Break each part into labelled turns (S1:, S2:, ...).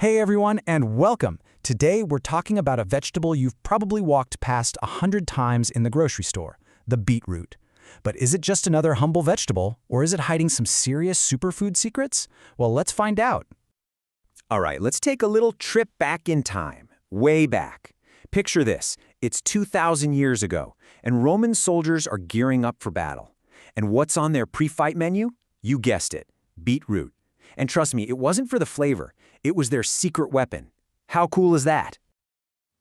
S1: Hey everyone, and welcome! Today we're talking about a vegetable you've probably walked past 100 times in the grocery store, the beetroot. But is it just another humble vegetable, or is it hiding some serious superfood secrets? Well, let's find out.
S2: All right, let's take a little trip back in time, way back. Picture this, it's 2,000 years ago, and Roman soldiers are gearing up for battle. And what's on their pre-fight menu? You guessed it, beetroot. And trust me, it wasn't for the flavor, it was their secret weapon. How cool is that?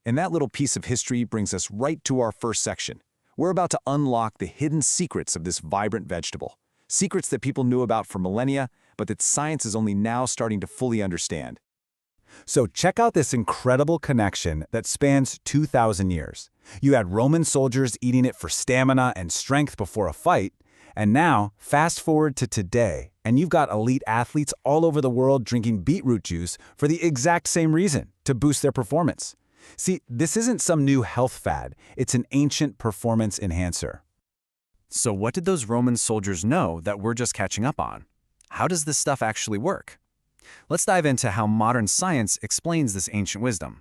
S3: And that little piece of history brings us right to our first section. We're about to unlock the hidden secrets of this vibrant vegetable. Secrets that people knew about for millennia, but that science is only now starting to fully understand.
S1: So check out this incredible connection that spans 2,000 years. You had Roman soldiers eating it for stamina and strength before a fight, and now, fast forward to today, and you've got elite athletes all over the world drinking beetroot juice for the exact same reason, to boost their performance. See, this isn't some new health fad, it's an ancient performance enhancer.
S4: So what did those Roman soldiers know that we're just catching up on? How does this stuff actually work? Let's dive into how modern science explains this ancient wisdom.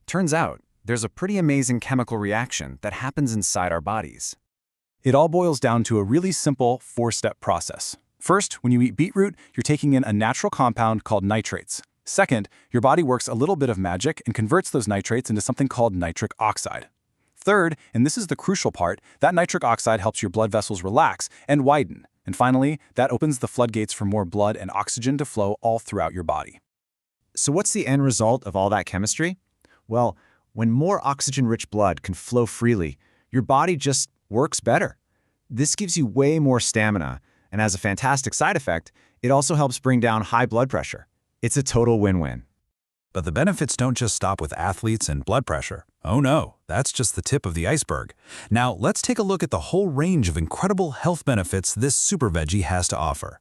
S4: Turns out, there's a pretty amazing chemical reaction that happens inside our bodies.
S1: It all boils down to a really simple four-step process. First, when you eat beetroot, you're taking in a natural compound called nitrates. Second, your body works a little bit of magic and converts those nitrates into something called nitric oxide. Third, and this is the crucial part, that nitric oxide helps your blood vessels relax and widen. And finally, that opens the floodgates for more blood and oxygen to flow all throughout your body.
S4: So what's the end result of all that chemistry? Well, when more oxygen-rich blood can flow freely, your body just works better. This gives you way more stamina, and as a fantastic side effect, it also helps bring down high blood pressure. It's a total win-win.
S5: But the benefits don't just stop with athletes and blood pressure. Oh no, that's just the tip of the iceberg. Now let's take a look at the whole range of incredible health benefits this super veggie has to offer.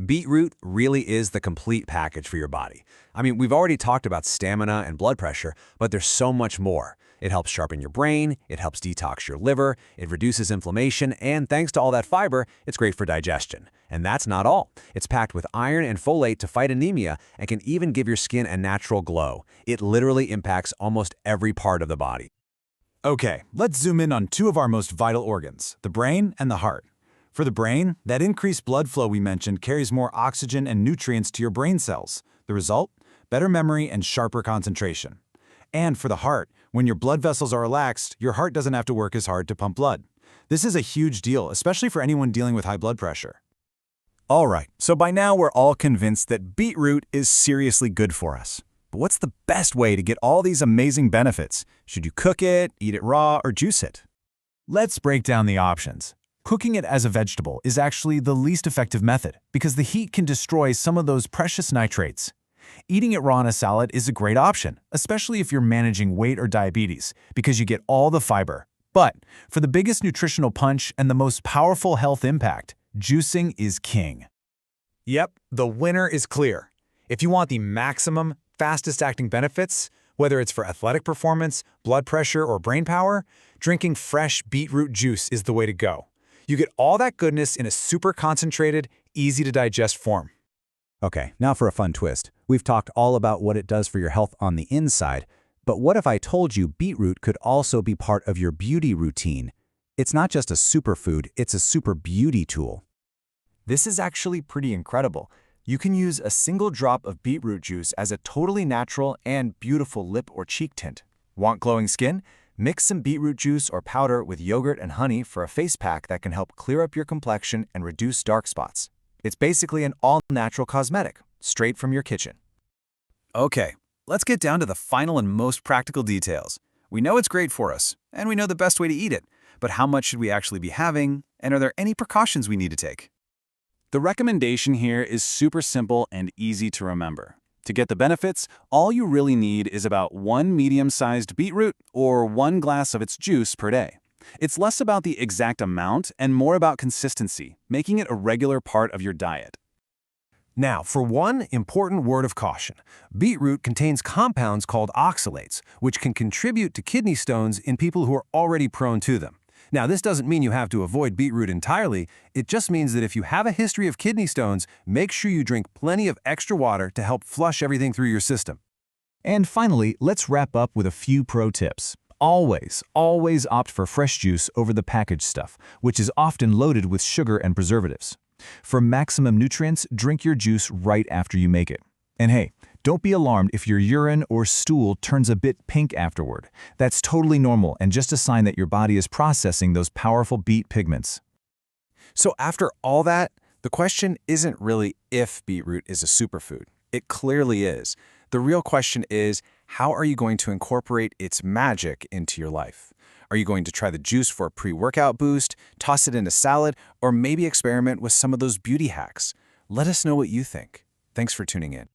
S2: Beetroot really is the complete package for your body. I mean, we've already talked about stamina and blood pressure, but there's so much more. It helps sharpen your brain, it helps detox your liver, it reduces inflammation, and thanks to all that fiber, it's great for digestion. And that's not all. It's packed with iron and folate to fight anemia and can even give your skin a natural glow. It literally impacts almost every part of the body.
S1: Okay, let's zoom in on two of our most vital organs, the brain and the heart. For the brain, that increased blood flow we mentioned carries more oxygen and nutrients to your brain cells. The result? Better memory and sharper concentration. And for the heart, when your blood vessels are relaxed, your heart doesn't have to work as hard to pump blood. This is a huge deal, especially for anyone dealing with high blood pressure. All right, so by now we're all convinced that beetroot is seriously good for us. But what's the best way to get all these amazing benefits? Should you cook it, eat it raw, or juice it? Let's break down the options. Cooking it as a vegetable is actually the least effective method because the heat can destroy some of those precious nitrates. Eating it raw in a salad is a great option, especially if you're managing weight or diabetes, because you get all the fiber. But for the biggest nutritional punch and the most powerful health impact, juicing is king. Yep, the winner is clear. If you want the maximum, fastest-acting benefits, whether it's for athletic performance, blood pressure, or brain power, drinking fresh beetroot juice is the way to go. You get all that goodness in a super concentrated, easy-to-digest form.
S6: Okay, now for a fun twist. We've talked all about what it does for your health on the inside, but what if I told you beetroot could also be part of your beauty routine? It's not just a superfood, it's a super beauty tool.
S7: This is actually pretty incredible. You can use a single drop of beetroot juice as a totally natural and beautiful lip or cheek tint. Want glowing skin? Mix some beetroot juice or powder with yogurt and honey for a face pack that can help clear up your complexion and reduce dark spots. It's basically an all-natural cosmetic, straight from your kitchen.
S4: Okay, let's get down to the final and most practical details. We know it's great for us, and we know the best way to eat it, but how much should we actually be having, and are there any precautions we need to take?
S1: The recommendation here is super simple and easy to remember. To get the benefits, all you really need is about 1 medium-sized beetroot or 1 glass of its juice per day. It's less about the exact amount and more about consistency, making it a regular part of your diet.
S2: Now, for one important word of caution, beetroot contains compounds called oxalates, which can contribute to kidney stones in people who are already prone to them. Now, this doesn't mean you have to avoid beetroot entirely. It just means that if you have a history of kidney stones, make sure you drink plenty of extra water to help flush everything through your system.
S3: And finally, let's wrap up with a few pro tips. Always opt for fresh juice over the packaged stuff, which is often loaded with sugar and preservatives. For maximum nutrients, drink your juice right after you make it. And hey, don't be alarmed if your urine or stool turns a bit pink afterward. That's totally normal and just a sign that your body is processing those powerful beet pigments.
S2: So after all that, the question isn't really if beetroot is a superfood. It clearly is. The real question is, how are you going to incorporate its magic into your life? Are you going to try the juice for a pre-workout boost, toss it in a salad, or maybe experiment with some of those beauty hacks? Let us know what you think. Thanks for tuning in.